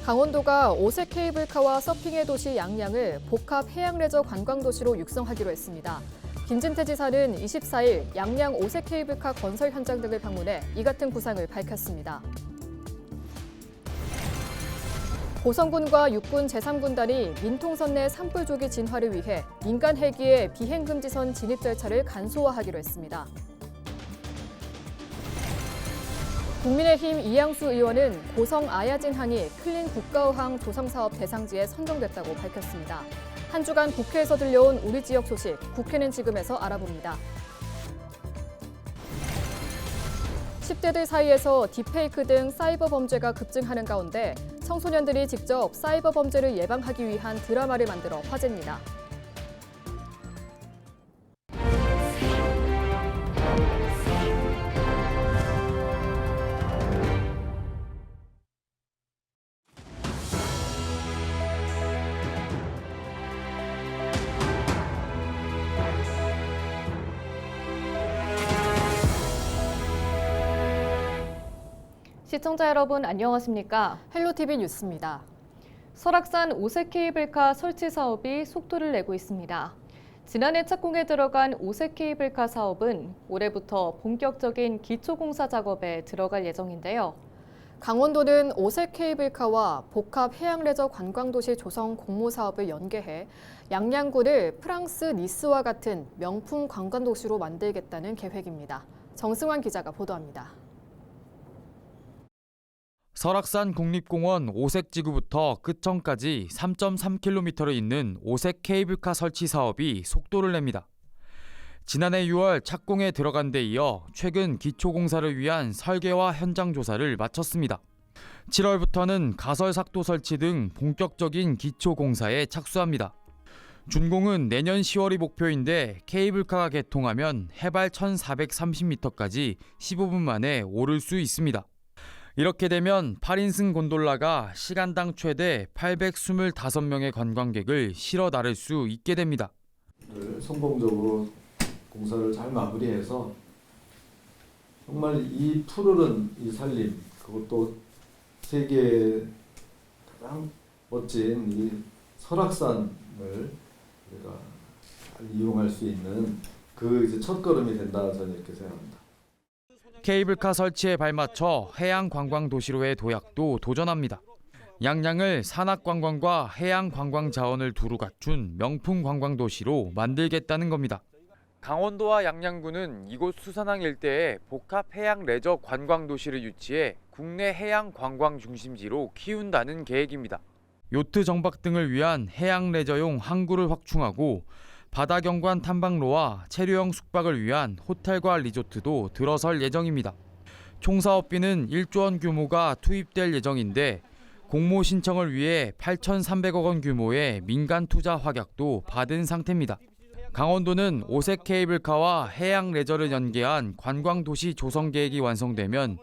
강원도가 오색 케이블카와 서핑의 도시 양양을 복합 해양레저 관광도시로 육성하기로 했습니다. 김진태 지사는 24일 양양 오색 케이블카 건설 현장 등을 방문해 이 같은 구상을 밝혔습니다. 보성군과 육군 제3군단이 민통선 내 산불 조기 진화를 위해 민간 헬기의 비행금지선 진입 절차를 간소화하기로 했습니다. 국민의힘 이양수 의원은 고성 아야진항이 클린 국가어항 조성사업 대상지에 선정됐다고 밝혔습니다. 한 주간 국회에서 들려온 우리 지역 소식, 국회는 지금에서 알아봅니다. 10대들 사이에서 딥페이크 등 사이버 범죄가 급증하는 가운데 청소년들이 직접 사이버 범죄를 예방하기 위한 드라마를 만들어 화제입니다. 시청자 여러분 안녕하십니까? 헬로티비 뉴스입니다. 설악산 오색 케이블카 설치 사업이 속도를 내고 있습니다. 지난해 착공에 들어간 오색 케이블카 사업은 올해부터 본격적인 기초공사 작업에 들어갈 예정인데요. 강원도는 오색 케이블카와 복합 해양레저 관광도시 조성 공모 사업을 연계해 양양구를 프랑스 니스와 같은 명품 관광도시로 만들겠다는 계획입니다. 정승환 기자가 보도합니다. 설악산 국립공원 오색지구부터 끝천까지 3.3km를 잇는 오색 케이블카 설치 사업이 속도를 냅니다. 지난해 6월 착공에 들어간 데 이어 최근 기초공사를 위한 설계와 현장 조사를 마쳤습니다. 7월부터는 가설 삭도 설치 등 본격적인 기초공사에 착수합니다. 준공은 내년 10월이 목표인데 케이블카가 개통하면 해발 1,430m까지 15분 만에 오를 수 있습니다. 이렇게 되면 8인승 곤돌라가 시간당 최대 825명의 관광객을 실어 나를 수 있게 됩니다. 성공적으로 공사를 잘 마무리해서 정말 이 푸르른 이 산림, 그것도 세계의 가장 멋진 이 설악산을 우리가 잘 이용할 수 있는 그 이제 첫걸음이 된다, 저는 이렇게 생각합니다. 케이블카 설치에 발맞춰 해양관광도시로의 도약도 도전합니다. 양양을 산악관광과 해양관광 자원을 두루 갖춘 명품 관광도시로 만들겠다는 겁니다. 강원도와 양양군은 이곳 수산항 일대에 복합 해양 레저 관광도시를 유치해 국내 해양 관광 중심지로 키운다는 계획입니다. 요트 정박 등을 위한 해양 레저용 항구를 확충하고 바다 경관 탐방로와 체류형 숙박을 위한 호텔과 리조트도 들어설 예정입니다. 총 사업비는 1조 원 규모가 투입될 예정인데 공모 신청을 위해 8,300억 원 규모의 민간 투자 확약도 받은 상태입니다. 강원도는 오색 케이블카와 해양 레저를 연계한 관광도시 조성 계획이 완성되면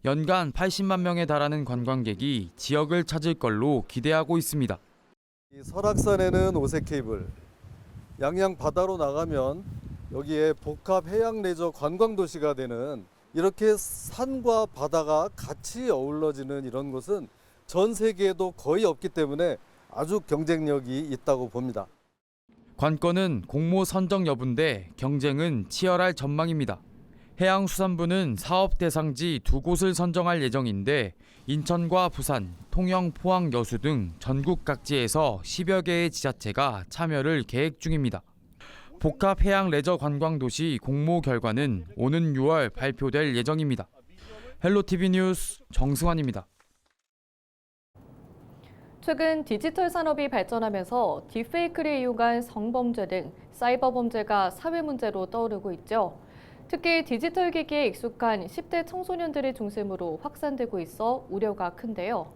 연간 80만 명에 달하는 관광객이 지역을 찾을 걸로 기대하고 있습니다. 설악산에는 오색 케이블, 양양 바다로 나가면 여기에 복합 해양 레저 관광 도시가 되는, 이렇게 산과 바다가 같이 어우러지는 이런 곳은 전 세계에도 거의 없기 때문에 아주 경쟁력이 있다고 봅니다. 관건은 공모 선정 여부인데 경쟁은 치열할 전망입니다. 해양수산부는 사업 대상지 2곳을 선정할 예정인데 인천과 부산, 통영, 포항, 여수 등 전국 각지에서 10여 개의 지자체가 참여를 계획 중입니다. 복합 해양 레저 관광도시 공모 결과는 오는 6월 발표될 예정입니다. 헬로티비 뉴스 정승환입니다. 최근 디지털 산업이 발전하면서 딥페이크를 이용한 성범죄 등 사이버 범죄가 사회 문제로 떠오르고 있죠. 특히 디지털 기기에 익숙한 10대 청소년들을 중심으로 확산되고 있어 우려가 큰데요.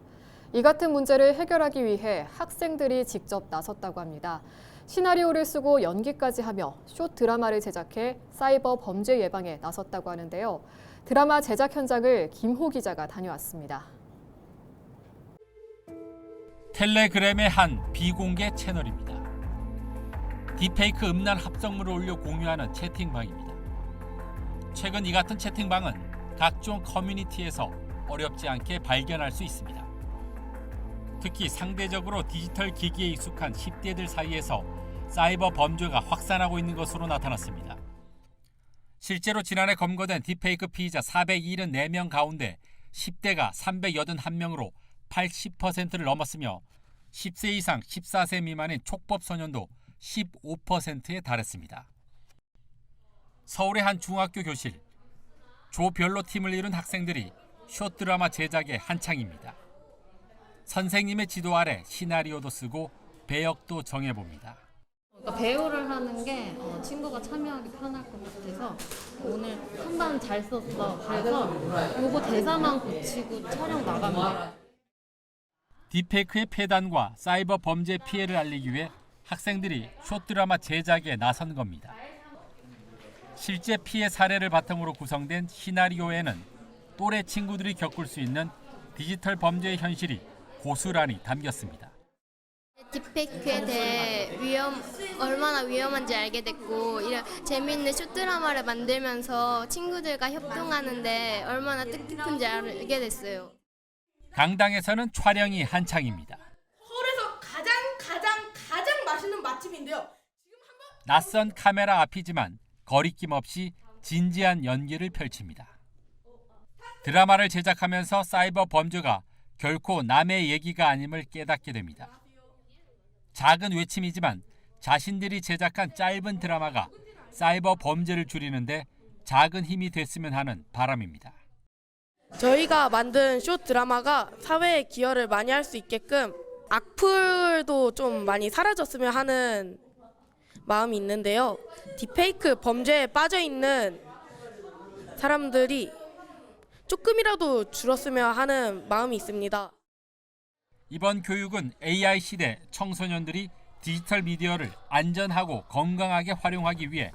이 같은 문제를 해결하기 위해 학생들이 직접 나섰다고 합니다. 시나리오를 쓰고 연기까지 하며 숏 드라마를 제작해 사이버 범죄 예방에 나섰다고 하는데요. 드라마 제작 현장을 김호 기자가 다녀왔습니다. 텔레그램의 한 비공개 채널입니다. 딥페이크 음란 합성물을 올려 공유하는 채팅방입니다. 최근 이 같은 채팅방은 각종 커뮤니티에서 어렵지 않게 발견할 수 있습니다. 특히 상대적으로 디지털 기기에 익숙한 10대들 사이에서 사이버 범죄가 확산하고 있는 것으로 나타났습니다. 실제로 지난해 검거된 딥페이크 피의자 474명 가운데 10대가 381명으로 80%를 넘었으며 10세 이상 14세 미만인 촉법 소년도 15%에 달했습니다. 서울의 한 중학교 교실, 조별로 팀을 이룬 학생들이 숏드라마 제작에 한창입니다. 선생님의 지도 아래 시나리오도 쓰고 배역도 정해봅니다. 그러니까 배우를 하는 게 친구가 참여하기 편할 것 같아서 오늘 한 번 잘 썼어. 그래서 요거 대사만 고치고 촬영 나갑니다. 딥페이크의 폐단과 사이버 범죄 피해를 알리기 위해 학생들이 숏드라마 제작에 나선 겁니다. 실제 피해 사례를 바탕으로 구성된 시나리오에는 또래 친구들이 겪을 수 있는 디지털 범죄의 현실이 고스란히 담겼습니다. 딥페이크에 대해 얼마나 위험한지 알게 됐고 이런 재미있는 숏드라마를 만들면서 친구들과 협동하는데 얼마나 뜻깊은지 알게 됐어요. 강당에서는 촬영이 한창입니다. 서울에서 가장 맛있는 맛집인데요. 낯선 카메라 앞이지만 거리낌 없이 진지한 연기를 펼칩니다. 드라마를 제작하면서 사이버 범죄가 결코 남의 얘기가 아님을 깨닫게 됩니다. 작은 외침이지만 자신들이 제작한 짧은 드라마가 사이버 범죄를 줄이는데 작은 힘이 됐으면 하는 바람입니다. 저희가 만든 숏 드라마가 사회에 기여를 많이 할 수 있게끔 악플도 좀 많이 사라졌으면 하는 마음이 있는데요. 딥페이크 범죄에 빠져 있는 사람들이 조금이라도 줄었으면 하는 마음이 있습니다. 이번 교육은 AI 시대 청소년들이 디지털 미디어를 안전하고 건강하게 활용하기 위해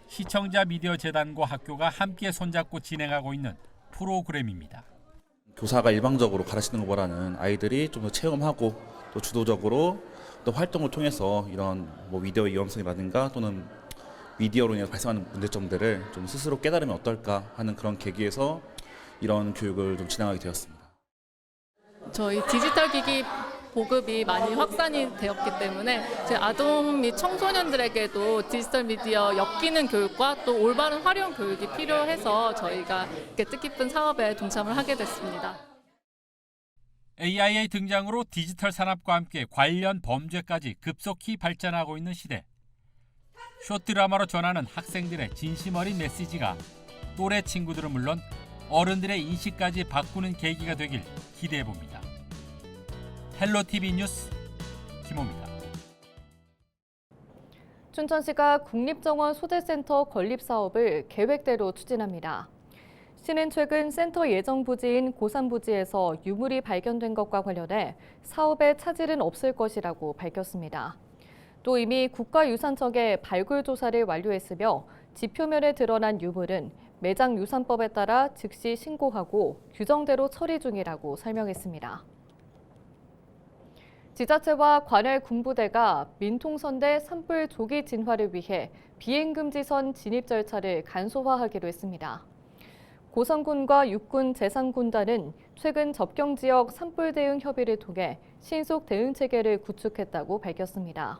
시청자 미디어 재단과 학교가 함께 손잡고 진행하고 있는 프로그램입니다. 교사가 일방적으로 가르치는 것보다는 아이들이 좀 더 체험하고 또 주도적으로 또 활동을 통해서 이런 미디어 위험성이라든가 또는 미디어로 인해서 발생하는 문제점들을 좀 스스로 깨달으면 어떨까 하는 그런 계기에서 이런 교육을 좀 진행하게 되었습니다. 저희 디지털 기기 보급이 많이 확산이 되었기 때문에 제 아동 및 청소년들에게도 디지털 미디어 엮이는 교육과 또 올바른 활용 교육이 필요해서 저희가 이렇게 뜻깊은 사업에 동참을 하게 됐습니다. AI의 등장으로 디지털 산업과 함께 관련 범죄까지 급속히 발전하고 있는 시대. 숏드라마로 전하는 학생들의 진심 어린 메시지가 또래 친구들은 물론 어른들의 인식까지 바꾸는 계기가 되길 기대해봅니다. 헬로티비 뉴스 김호입니다. 춘천시가 국립정원 소재센터 건립 사업을 계획대로 추진합니다. 시는 최근 센터 예정 부지인 고산 부지에서 유물이 발견된 것과 관련해 사업에 차질은 없을 것이라고 밝혔습니다. 또 이미 국가유산청에 발굴 조사를 완료했으며 지표면에 드러난 유물은 매장유산법에 따라 즉시 신고하고 규정대로 처리 중이라고 설명했습니다. 지자체와 관할 군부대가 민통선대 산불 조기 진화를 위해 비행금지선 진입 절차를 간소화하기로 했습니다. 고성군과 육군 재산군단은 최근 접경 지역 산불 대응 협의를 통해 신속 대응 체계를 구축했다고 밝혔습니다.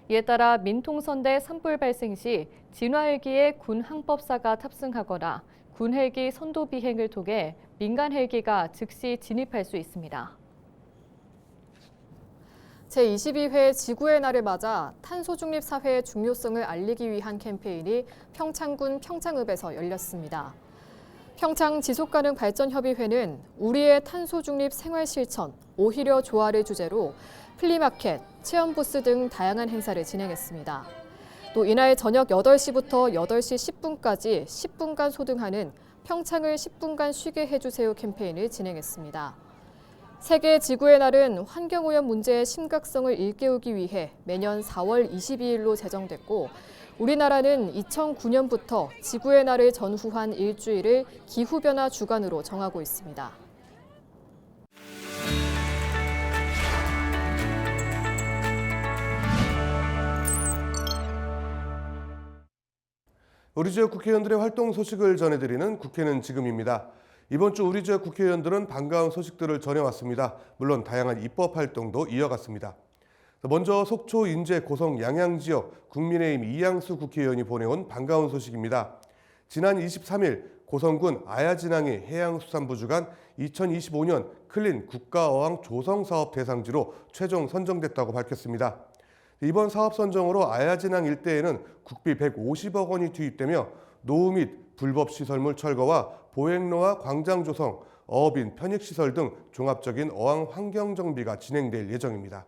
이에 따라 민통선대 산불 발생 시 진화 헬기에 군 항법사가 탑승하거나 군 헬기 선도 비행을 통해 민간 헬기가 즉시 진입할 수 있습니다. 제22회 지구의 날을 맞아 탄소 중립 사회의 중요성을 알리기 위한 캠페인이 평창군 평창읍에서 열렸습니다. 평창 지속가능발전협의회는 우리의 탄소 중립 생활 실천, 오히려 조화를 주제로 플리마켓, 체험 부스 등 다양한 행사를 진행했습니다. 또 이날 저녁 8시부터 8시 10분까지 10분간 소등하는 평창을 10분간 쉬게 해주세요 캠페인을 진행했습니다. 세계 지구의 날은 환경오염 문제의 심각성을 일깨우기 위해 매년 4월 22일로 제정됐고 우리나라는 2009년부터 지구의 날을 전후한 일주일을 기후변화 주간으로 정하고 있습니다. 우리 지역 국회의원들의 활동 소식을 전해드리는 국회는 지금입니다. 이번 주 우리 지역 국회의원들은 반가운 소식들을 전해왔습니다. 물론 다양한 입법 활동도 이어갔습니다. 먼저 속초, 인제, 고성, 양양 지역 국민의힘 이양수 국회의원이 보내온 반가운 소식입니다. 지난 23일 고성군 아야진항의 해양수산부 주관 2025년 클린 국가어항 조성사업 대상지로 최종 선정됐다고 밝혔습니다. 이번 사업 선정으로 아야진항 일대에는 국비 150억 원이 투입되며 노후 및 불법 시설물 철거와 보행로와 광장 조성, 어업인 편익시설 등 종합적인 어항 환경 정비가 진행될 예정입니다.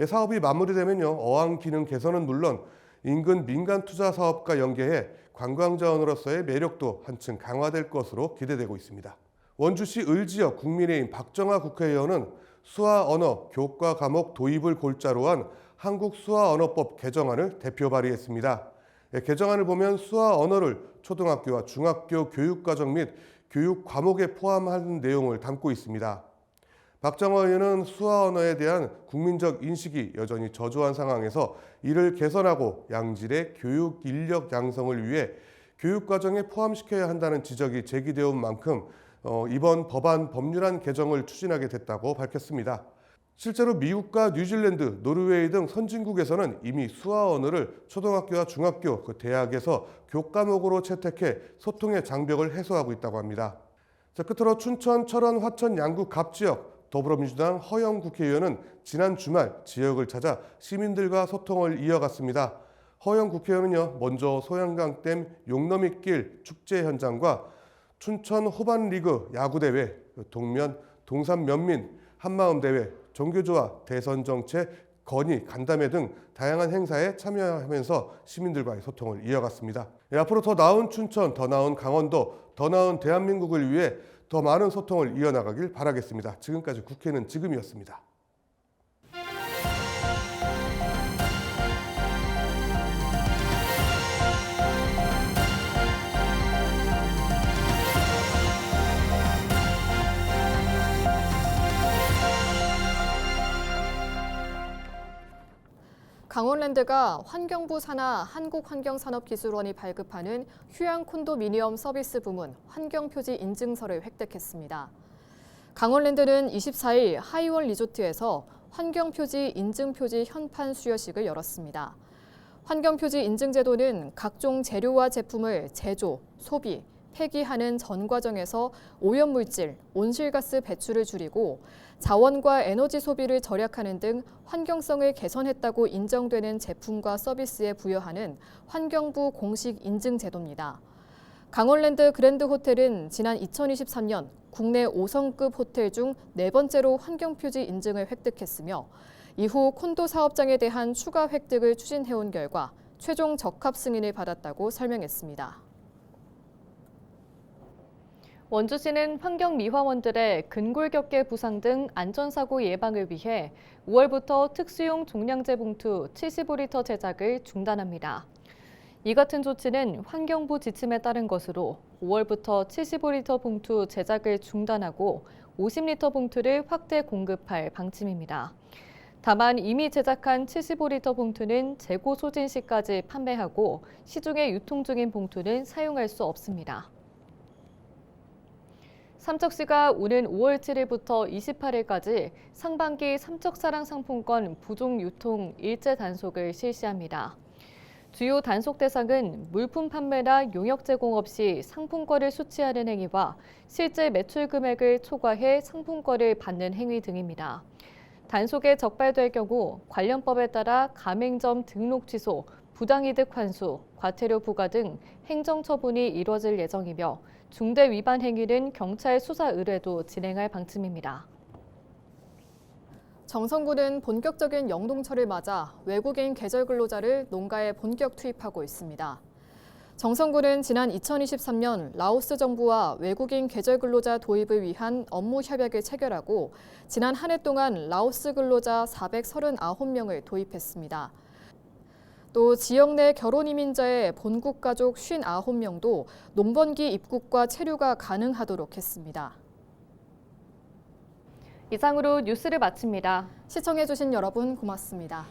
사업이 마무리되면요, 어항 기능 개선은 물론 인근 민간 투자 사업과 연계해 관광 자원으로서의 매력도 한층 강화될 것으로 기대되고 있습니다. 원주시 을지역 국민의힘 박정아 국회의원은 수화 언어 교과 과목 도입을 골자로 한 한국수화언어법 개정안을 대표 발의했습니다. 개정안을 보면 수화 언어를 초등학교와 중학교 교육과정 및 교육 과목에 포함하는 내용을 담고 있습니다. 박정아 의원은 수화 언어에 대한 국민적 인식이 여전히 저조한 상황에서 이를 개선하고 양질의 교육 인력 양성을 위해 교육과정에 포함시켜야 한다는 지적이 제기되어 온 만큼 이번 법안 법률안 개정을 추진하게 됐다고 밝혔습니다. 실제로 미국과 뉴질랜드, 노르웨이 등 선진국에서는 이미 수화 언어를 초등학교와 중학교, 대학에서 교과목으로 채택해 소통의 장벽을 해소하고 있다고 합니다. 끝으로 춘천, 철원, 화천, 양구 갑 지역 더불어민주당 허영 국회의원은 지난 주말 지역을 찾아 시민들과 소통을 이어갔습니다. 허영 국회의원은요, 먼저 소양강댐 용너미길 축제 현장과 춘천 호반리그 야구대회, 동면, 동산면민, 한마음대회, 종교조화, 대선정책, 건의, 간담회 등 다양한 행사에 참여하면서 시민들과의 소통을 이어갔습니다. 앞으로 더 나은 춘천, 더 나은 강원도, 더 나은 대한민국을 위해 더 많은 소통을 이어나가길 바라겠습니다. 지금까지 국회는 지금이었습니다. 강원랜드가 환경부 산하 한국환경산업기술원이 발급하는 휴양 콘도미니엄 서비스 부문 환경표지 인증서를 획득했습니다. 강원랜드는 24일 하이월 리조트에서 환경표지 인증표지 현판 수여식을 열었습니다. 환경표지 인증제도는 각종 재료와 제품을 제조, 소비, 폐기하는 전 과정에서 오염물질, 온실가스 배출을 줄이고 자원과 에너지 소비를 절약하는 등 환경성을 개선했다고 인정되는 제품과 서비스에 부여하는 환경부 공식 인증 제도입니다. 강원랜드 그랜드 호텔은 지난 2023년 국내 5성급 호텔 중 4번째로 환경표지 인증을 획득했으며 이후 콘도 사업장에 대한 추가 획득을 추진해온 결과 최종 적합 승인을 받았다고 설명했습니다. 원주시는 환경미화원들의 근골격계 부상 등 안전사고 예방을 위해 5월부터 특수용 종량제 봉투 75리터 제작을 중단합니다. 이 같은 조치는 환경부 지침에 따른 것으로 5월부터 75리터 봉투 제작을 중단하고 50리터 봉투를 확대 공급할 방침입니다. 다만 이미 제작한 75리터 봉투는 재고 소진 시까지 판매하고 시중에 유통 중인 봉투는 사용할 수 없습니다. 삼척시가 오는 5월 7일부터 28일까지 상반기 삼척사랑 상품권 부종 유통 일제 단속을 실시합니다. 주요 단속 대상은 물품 판매나 용역 제공 없이 상품권을 수취하는 행위와 실제 매출 금액을 초과해 상품권을 받는 행위 등입니다. 단속에 적발될 경우 관련 법에 따라 가맹점 등록 취소, 부당이득 환수, 과태료 부과 등 행정처분이 이뤄질 예정이며 중대 위반 행위는 경찰 수사 의뢰도 진행할 방침입니다. 정성군은 본격적인 영동철을 맞아 외국인 계절 근로자를 농가에 본격 투입하고 있습니다. 정성군은 지난 2023년 라오스 정부와 외국인 계절 근로자 도입을 위한 업무 협약을 체결하고 지난 한 해 동안 라오스 근로자 439명을 도입했습니다. 또 지역 내 결혼 이민자의 본국 가족 59명도 농번기 입국과 체류가 가능하도록 했습니다. 이상으로 뉴스를 마칩니다. 시청해주신 여러분 고맙습니다.